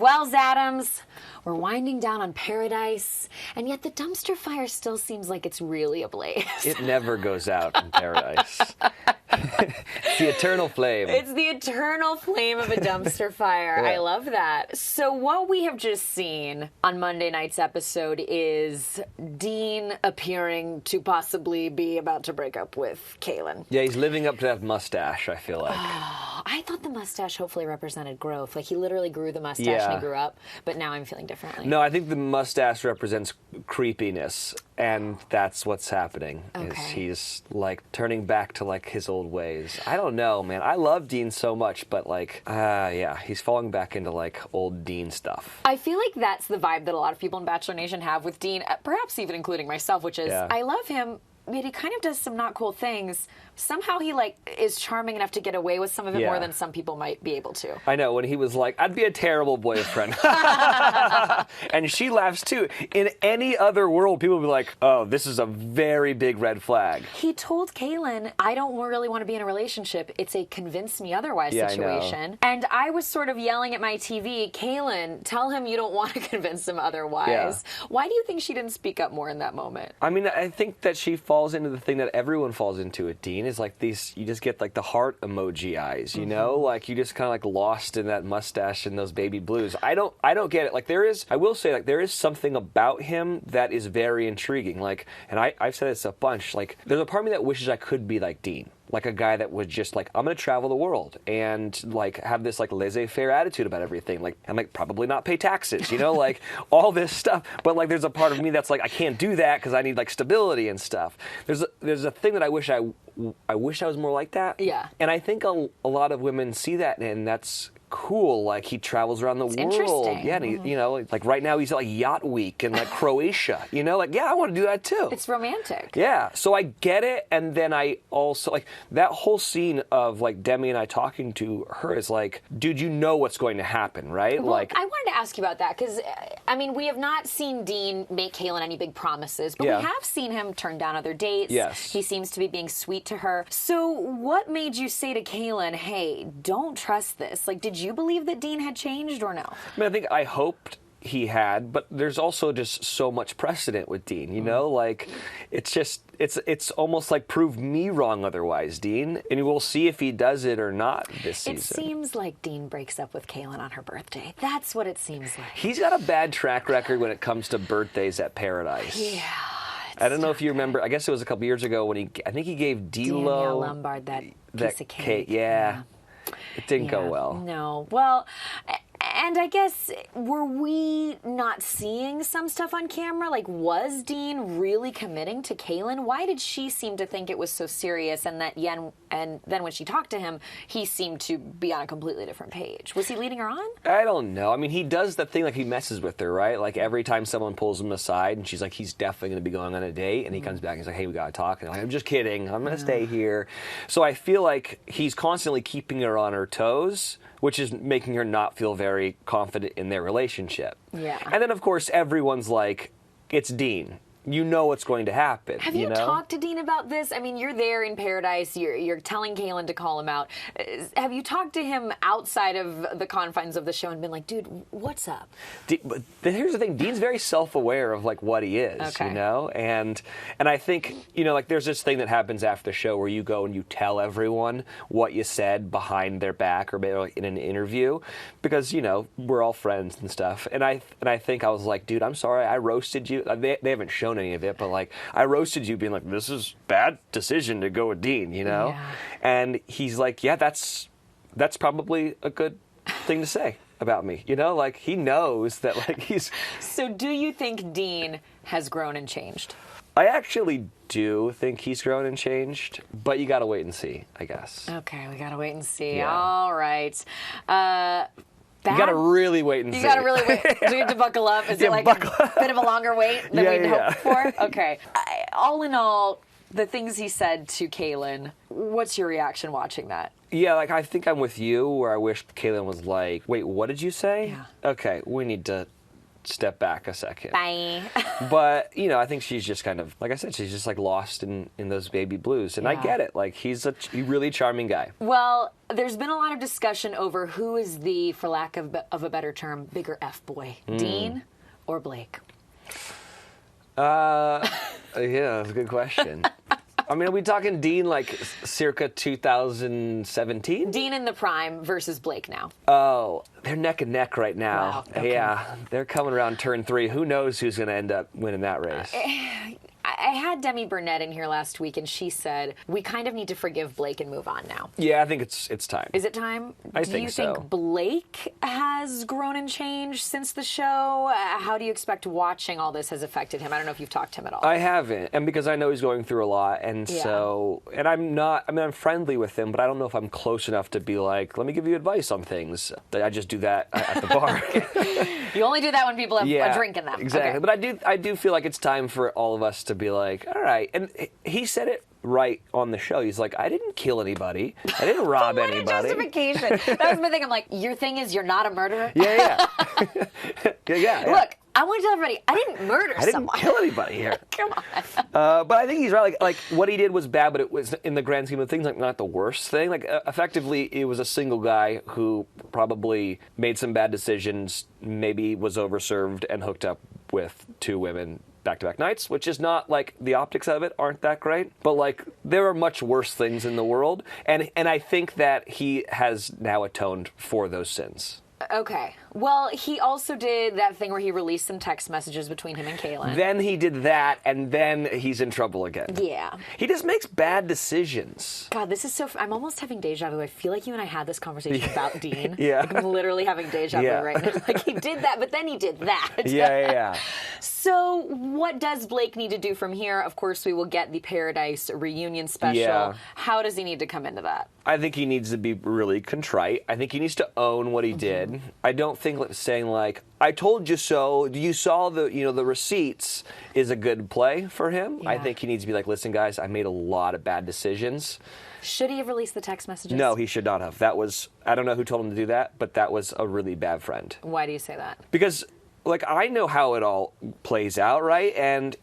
Wells Adams, we're winding down on Paradise, and yet the dumpster fire still seems like it's really ablaze. It never goes out in Paradise. It's the eternal flame. It's the eternal flame of a dumpster fire. Yeah. I love that. So what we have just seen on Monday night's episode is Dean appearing to possibly be about to break up with Caitlyn. Yeah, he's living up to that mustache, I feel like. I thought the mustache hopefully represented growth. Like, he literally grew the mustache and Yeah. he grew up, but now I'm feeling differently. No, I think the mustache represents creepiness, and that's what's happening. Is Okay. he's like turning back to like his old ways. I don't know, man. I love Dean so much, but like, yeah, he's falling back into like old Dean stuff. I feel like that's the vibe that a lot of people in Bachelor Nation have with Dean, perhaps even including myself, which is, Yeah. I love him, but he kind of does some not cool things. Somehow he like is charming enough to get away with some of it Yeah. more than some people might be able to. I know, when he was like, I'd be a terrible boyfriend. And she laughs too. In any other world, people would be like, oh, this is a very big red flag. He told Caitlyn, I don't really want to be in a relationship. It's a convince me otherwise Yeah, I know. situation. And I was sort of yelling at my TV, Caitlyn, tell him you don't want to convince him otherwise. Yeah. Why do you think she didn't speak up more in that moment? I mean, I think that she falls into the thing that everyone falls into at Dean, is like these, you just get like the heart emoji eyes, you know? Like, you just kind of like lost in that mustache and those baby blues. I don't get it. Like, I will say, like, there is something about him that is very intriguing. Like, and I've said this a bunch, like, there's a part of me that wishes I could be like Dean. Like a guy that would just like, I'm going to travel the world and like have this like laissez-faire attitude about everything. Like, and like probably not pay taxes, you know, like all this stuff. But like, there's a part of me that's like, I can't do that because I need like stability and stuff. There's a thing that I wish I was more like that. Yeah. And I think a lot of women see that, and that's cool. Like, he travels around the world. interesting. Yeah, and he, you know, like right now he's at like Yacht Week in like Croatia, you know, like, yeah, I want to do that too. It's romantic. Yeah, so I get it, and then I also, like, that whole scene of, like, Demi and I talking to her is like, dude, you know what's going to happen, right? Well, like, I wanted to ask you about that because, I mean, we have not seen Dean make Caitlyn any big promises, but Yeah. we have seen him turn down other dates. Yes. He seems to be being sweet to her. So what made you say to Caitlyn, hey, don't trust this? Like, did you believe that Dean had changed or no? I mean, I think I hoped he had, but there's also just so much precedent with Dean, you know? Like, it's just, it's almost like prove me wrong otherwise, Dean. And we'll see if he does it or not this season. It seems like Dean breaks up with Caitlyn on her birthday. That's what it seems like. He's got a bad track record when it comes to birthdays at Paradise. Yeah. I don't know if you remember, I guess it was a couple years ago when I think he gave Danielle D'Lo Lombard that piece of cake. Yeah. It didn't go Yeah, well. No. Well, and I guess, were we not seeing some stuff on camera? Like, was Dean really committing to Caitlyn? Why did she seem to think it was so serious, and then when she talked to him, he seemed to be on a completely different page? Was he leading her on? I don't know. I mean, he does the thing, like, he messes with her, right? Like, every time someone pulls him aside and she's like, he's definitely going to be going on a date, and he comes back and he's like, hey, we got to talk. And I'm like, I'm just kidding. I'm going to stay here. So I feel like he's constantly keeping her on her toes, which is making her not feel very confident in their relationship. Yeah. And then, of course, everyone's like, it's Dean. You know what's going to happen. Have you know? talked to Dean about this? I mean, you're there in Paradise. You're telling Caitlyn to call him out. Have you talked to him outside of the confines of the show and been like, dude, what's up? But here's the thing. Dean's very self-aware of, like, what he is, Okay. you know? And I think, you know, like, there's this thing that happens after the show where you go and you tell everyone what you said behind their back or maybe like in an interview because, you know, we're all friends and stuff. And I think I was like, dude, I'm sorry. I roasted you. They haven't shown any of it, but like I roasted you being like, this is bad decision to go with Dean, you know? Yeah. And he's like, yeah, that's probably a good thing to say about me, you know? Like, he knows that, like, he's... So do you think Dean has grown and changed? I actually do think he's grown and changed, but you gotta wait and see, I guess. Okay, we gotta wait and see. Yeah. All right. You gotta really wait and see. You gotta really wait. Do we have to buckle up? Is Yeah, it like buckle a bit of a longer wait than we'd Yeah. hoped for? Okay. All in all, the things he said to Caitlyn, what's your reaction watching that? Yeah, like, I think I'm with you, where I wish Caitlyn was like, wait, what did you say? Yeah. Okay, we need to step back a second. Bye. But, you know, I think she's just kind of, like I said, she's just like lost in those baby blues. And I get it. Like, he's a really charming guy. Well, there's been a lot of discussion over who is the, for lack of a better term, bigger F-boy, Dean or Blake? Yeah, that's a good question. I mean, are we talking Dean like circa 2017? Dean in the prime versus Blake now. Oh, they're neck and neck right now. Wow, okay. Yeah, they're coming around turn 3. Who knows who's going to end up winning that race? I had Demi Burnett in here last week, and she said, we kind of need to forgive Blake and move on now. Yeah, I think it's time. Is it time? I do think you so. think Blake has grown and changed since the show? How do you expect watching all this has affected him? I don't know if you've talked to him at all. I haven't, and because I know he's going through a lot, and so, and I'm friendly with him, but I don't know if I'm close enough to be like, let me give you advice on things. I just do that at the bar. You only do that when people have a drink in them. Exactly. Okay. But I do feel like it's time for all of us to be like, all right. And he said it right on the show. He's like, I didn't kill anybody. I didn't rob What anybody. a justification. That was my thing. I'm like, your thing is you're not a murderer? Yeah. yeah. Look, I want to tell everybody, I didn't murder I didn't someone. kill anybody here. Come on. But I think he's right. Like what he did was bad, but it was in the grand scheme of things, like not the worst thing. Like effectively, it was a single guy who probably made some bad decisions, maybe was overserved and hooked up with 2 women back-to-back nights, which is not like the optics of it aren't that great. But like there are much worse things in the world, and I think that he has now atoned for those sins. Okay. Well, he also did that thing where he released some text messages between him and Caitlyn. Then he did that, and then he's in trouble again. Yeah. He just makes bad decisions. God, this is so... I'm almost having deja vu. I feel like you and I had this conversation about Dean. Yeah. Like, I'm literally having deja vu right now. Like, he did that, but then he did that. Yeah. So, what does Blake need to do from here? Of course, we will get the Paradise reunion special. Yeah. How does he need to come into that? I think he needs to be really contrite. I think he needs to own what he did. I don't think saying like, I told you so, you saw the receipts is a good play for him. Yeah. I think he needs to be like, listen guys, I made a lot of bad decisions. Should he have released the text messages? No, he should not have. That was, I don't know who told him to do that, but that was a really bad friend. Why do you say that? Because like I know how it all plays out, right? And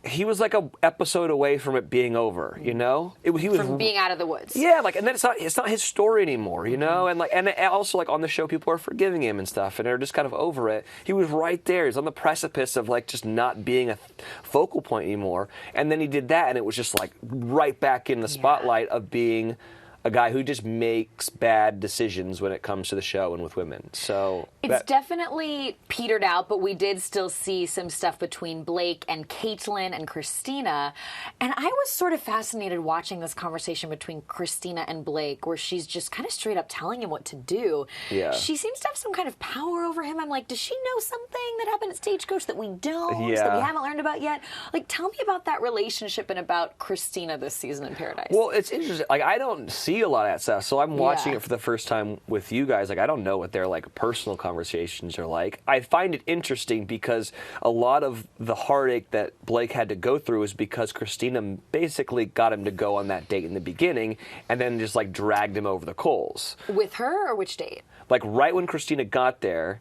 he was like a episode away from it being over, you know? He was From being out of the woods. Yeah, like, and then it's not his story anymore, you know? And like, and also like on the show, people are forgiving him and stuff, and they're just kind of over it. He was right there. He's on the precipice of like just not being a focal point anymore. And then he did that, and it was just like right back in the spotlight of being a guy who just makes bad decisions when it comes to the show and with women. So it's definitely petered out, but we did still see some stuff between Blake and Caitlyn and Christina. And I was sort of fascinated watching this conversation between Christina and Blake, where she's just kind of straight up telling him what to do. Yeah. She seems to have some kind of power over him. I'm like, does she know something that happened at Stagecoach that we don't, that we haven't learned about yet? Like, tell me about that relationship and about Christina this season in Paradise. Well, it's interesting. Like, I don't see a lot of that stuff, so I'm watching it for the first time with you guys. Like, I don't know what their like personal conversations are like. I find it interesting because a lot of the heartache that Blake had to go through is because Christina basically got him to go on that date in the beginning and then just like dragged him over the coals. With her, or which date? Like right when Christina got there,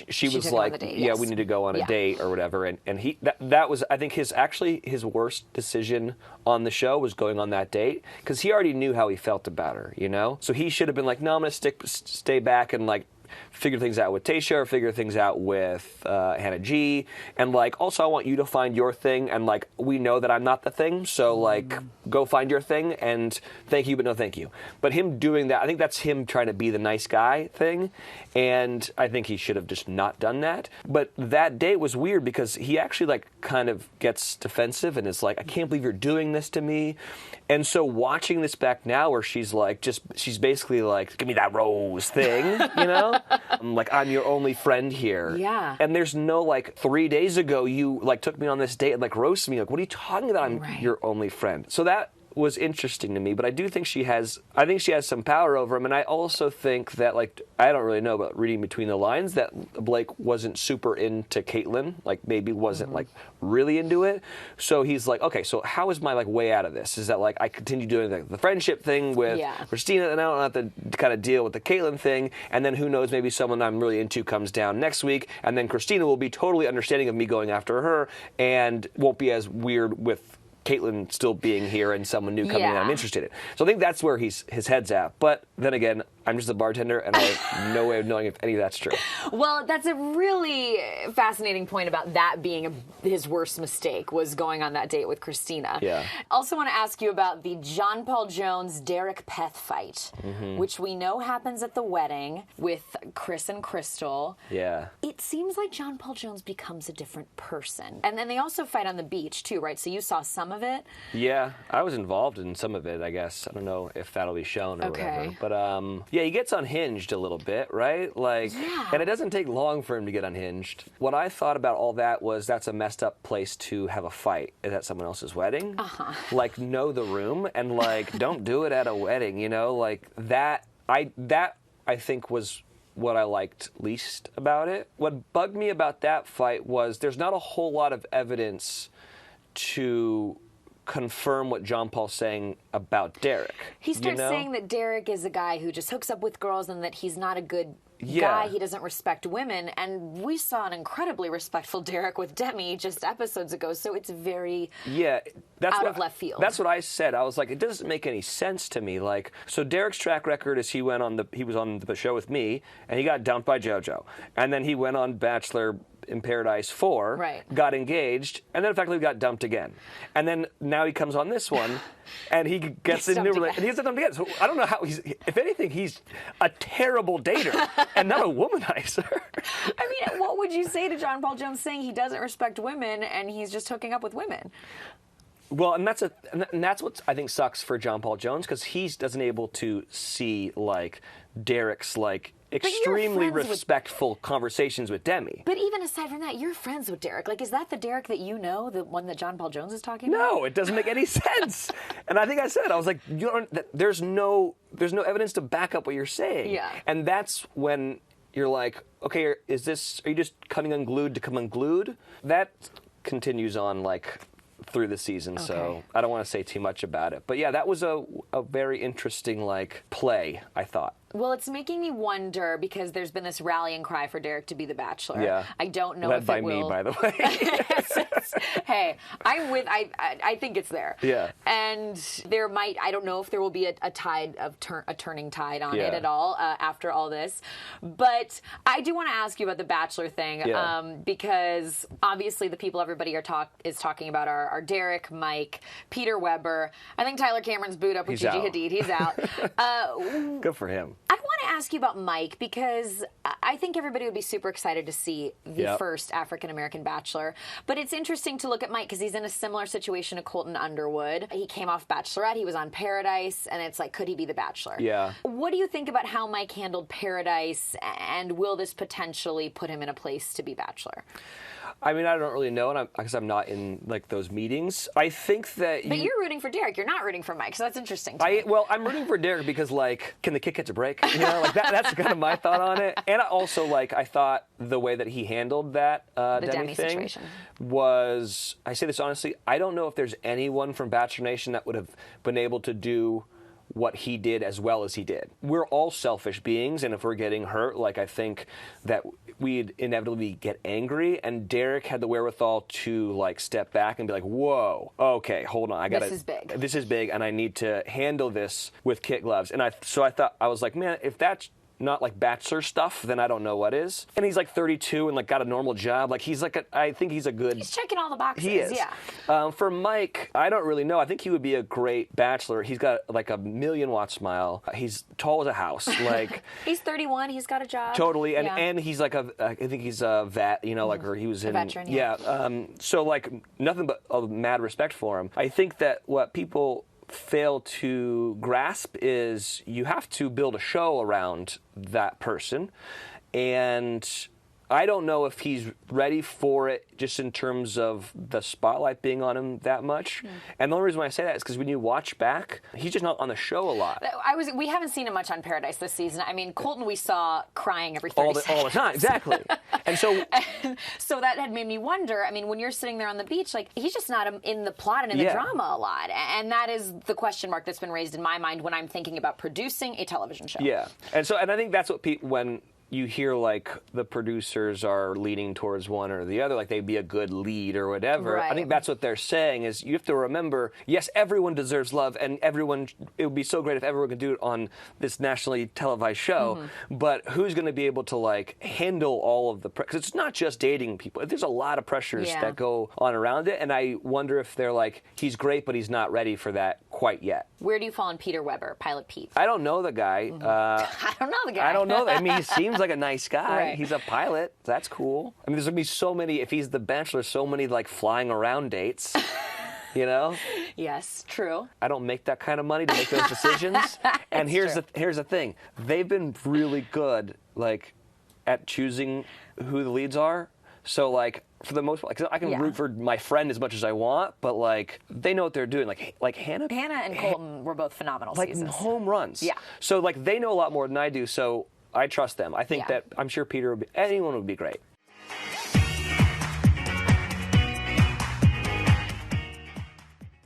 she was took him like, on the date, yeah, we need to go on a date or whatever. And he that was, I think, his worst decision on the show was going on that date, because he already knew how he felt about her, you know? So he should have been like, no, I'm going to stay back and like figure things out with Tayshia or figure things out with Hannah G. And like, also I want you to find your thing, and like, we know that I'm not the thing, so like, go find your thing and thank you, but no thank you. But him doing that, I think that's him trying to be the nice guy thing, and I think he should have just not done that. But that date was weird because he actually like kind of gets defensive and is like, I can't believe you're doing this to me. And so watching this back now, where she's basically like, give me that rose thing, you know? Like, I'm your only friend here. Yeah. And there's no like, 3 days ago you like took me on this date and like roasted me. Like, what are you talking about? I'm your only friend. So that was interesting to me, but I do think she has some power over him, and I also think that, like, I don't really know, but reading between the lines, that Blake wasn't super into Caitlyn, like maybe wasn't like really into it. So he's like, okay, so how is my like way out of this? Is that like I continue doing the friendship thing with Christina, and I don't have to kind of deal with the Caitlyn thing, and then who knows, maybe someone I'm really into comes down next week, and then Christina will be totally understanding of me going after her, and won't be as weird with Caitlyn still being here and someone new coming in I'm interested in. So I think that's where his head's at. But then again, I'm just a bartender, and I have no way of knowing if any of that's true. Well, that's a really fascinating point about that being his worst mistake, was going on that date with Christina. Yeah. Also want to ask you about the John Paul Jones-Derek Peth fight, which we know happens at the wedding with Chris and Crystal. Yeah. It seems like John Paul Jones becomes a different person. And then they also fight on the beach, too, right? So you saw some of it? Yeah, I was involved in some of it, I guess. I don't know if that'll be shown or whatever. But, yeah, he gets unhinged a little bit, right? Like, and it doesn't take long for him to get unhinged. What I thought about all that was that's a messed up place to have a fight. Is at someone else's wedding? Like, know the room, and, like, don't do it at a wedding, you know? Like, that I think was what I liked least about it. What bugged me about that fight was there's not a whole lot of evidence to confirm what John Paul's saying about Derek. He starts saying that Derek is a guy who just hooks up with girls and that he's not a good guy. He doesn't respect women. And we saw an incredibly respectful Derek with Demi just episodes ago, so it's very out of left field. That's what I said. I was like, it doesn't make any sense to me. Like, so Derek's track record is he was on the show with me, and he got dumped by JoJo. And then he went on Bachelor in Paradise 4, got engaged, and then effectively got dumped again. And then now he comes on this one, and he gets a new relationship, and he gets dumped again. So I don't know how if anything, he's a terrible dater and not a womanizer. I mean, what would you say to John Paul Jones saying he doesn't respect women and he's just hooking up with women? Well, and that's what I think sucks for John Paul Jones, because he doesn't able to see like Derek's like extremely respectful conversations with Demi. But even aside from that, you're friends with Derek. Like, is that the Derek that you know, the one that John Paul Jones is talking about? No, it doesn't make any sense. And I think I said it. I was like, there's no evidence to back up what you're saying. Yeah. And that's when you're like, okay, are you just coming unglued to come unglued? That continues on like through the season, so I don't want to say too much about it. But yeah, that was a very interesting like play, I thought. Well, it's making me wonder, because there's been this rallying cry for Derek to be the Bachelor. Yeah. I don't know if it will. Led by me, by the way. Hey, I think it's there. Yeah. And there might, I don't know if there will be a turning tide on it at all after all this. But I do want to ask you about the Bachelor thing, because obviously the people everybody is talking about are Derek, Mike, Peter Weber. I think Tyler Cameron's booed up with Gigi Hadid. He's out. Good for him. I want to ask you about Mike, because I think everybody would be super excited to see the first African-American Bachelor. But it's interesting to look at Mike, because he's in a similar situation to Colton Underwood. He came off Bachelorette, he was on Paradise, and it's like, could he be the Bachelor? Yeah. What do you think about how Mike handled Paradise, and will this potentially put him in a place to be Bachelor? I mean, I don't really know, because I'm not in like those meetings. I think that. But you're rooting for Derek. You're not rooting for Mike, so that's interesting to me. Well, I'm rooting for Derek because, like, can the kid catch a break? You know, like that's kind of my thought on it. And I also I thought the way that he handled that Demi thing situation was. I say this honestly. I don't know if there's anyone from Bachelor Nation that would have been able to do what he did as well as he did. We're all selfish beings, and if we're getting hurt, like, I think that we'd inevitably get angry, and Derek had the wherewithal to like step back and be like, whoa, okay, hold on, this is big, and I need to handle this with kid gloves. And so I was like, man, if that's not like Bachelor stuff, then I don't know what is. And he's like 32 and like got a normal job. Like he's like I think he's a good. He's checking all the boxes. He is. Yeah. For Mike, I don't really know. I think he would be a great Bachelor. He's got like a 1,000,000-watt smile. He's tall as a house. Like he's 31. He's got a job. Totally. And he's like I think he's a vet. You know, like or he was a veteran. Yeah. So like nothing but a mad respect for him. I think that what people fail to grasp is you have to build a show around that person, and I don't know if he's ready for it just in terms of the spotlight being on him that much. And the only reason why I say that is because when you watch back, he's just not on the show a lot. We haven't seen him much on Paradise this season. I mean, Colton we saw crying every 30 seconds. All the time, exactly. And so that had made me wonder, I mean, when you're sitting there on the beach, like, he's just not in the plot and in the drama a lot. And that is the question mark that's been raised in my mind when I'm thinking about producing a television show. Yeah. And I think that's what when you hear like the producers are leaning towards one or the other, like they'd be a good lead or whatever. Right. I think that's what they're saying is you have to remember, yes, everyone deserves love, and it would be so great if everyone could do it on this nationally televised show. But who's going to be able to like handle all of the because it's not just dating people. There's a lot of pressures that go on around it, and I wonder if they're like, he's great, but he's not ready for that quite yet. Where do you fall on Peter Weber, Pilot Pete? I don't know the guy. I don't know the guy. I don't know. I mean, he seems like a nice guy. Right. He's a pilot. That's cool. I mean, there's going to be so many, if he's the Bachelor, so many like flying around dates, you know? Yes, true. I don't make that kind of money to make those decisions. And here's the thing. They've been really good like at choosing who the leads are. So like for the most part, like, I can root for my friend as much as I want, but like they know what they're doing. Like Hannah and Colton were both phenomenal seasons. Like home runs. Yeah. So like they know a lot more than I do. So I trust them. I think that I'm sure anyone would be great.